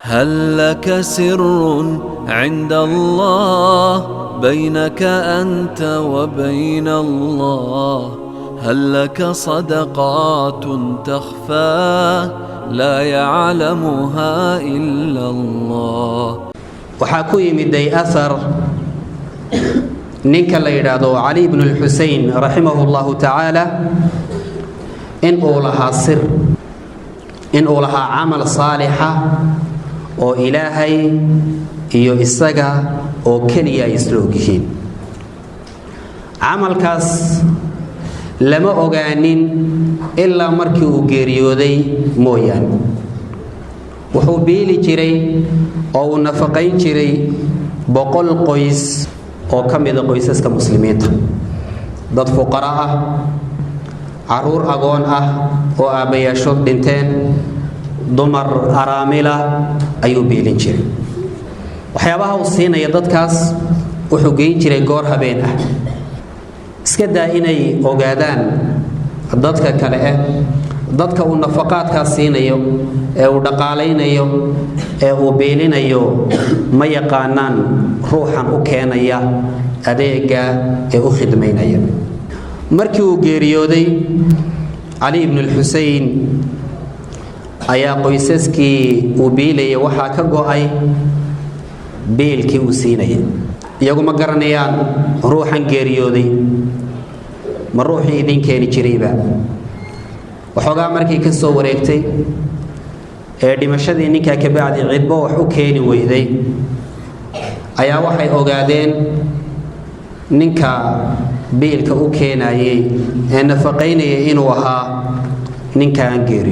هل لك سر عند الله بينك أنت وبين الله؟ هل لك صدقات تخفى لا يعلمها إلا الله؟ وحاكوي مدي أثر نينك اللي يرادو علي بن الحسين رحمه الله تعالى إن أولها سر إن أولها عمل صالحة oo ilaahay iyo isaga oo kaliya isloogyihiin amalkaas lama ogaanin ilaa markii uu geeriyooday mooyaan wuxuu beeli jiray oo uu nafaqayn jiray 100 qoys oo kamid ah qoysaska muslimiinta dad fuqara ah caruur agoon ah oo aabayaashood dhinteen dumar araamila ayuu beelin jiray waxyaabaha uu siinaya dadkaas wuxuu geyn jiray goor habeen ah iska daa inay ogaadaan dadka kale dadka uu nafaqaadka siinayo ee uu dhaqaaleynayo ee uu beelinayo ma yaqaanaan ruuxan u keenaya adeega ee u khidmeynaya markii uu geeriyooday Ali ibn al-Husayn ayaa qoysaskii uu beelay waxa ka go'ay beelkii uu siinay iyagu ma garanayaan ruuxan geeriyooday ma ruuxii idin keeni jirayba waxoogaa markii ka soo wareegtay ee dhimashadii ninka ka bacdi cidbo wax u keeni weyday ayaa waxay ogaadeen ninka beelka u keenayay ee nafaqeynaya inuu ahaa ninka aan geeriyo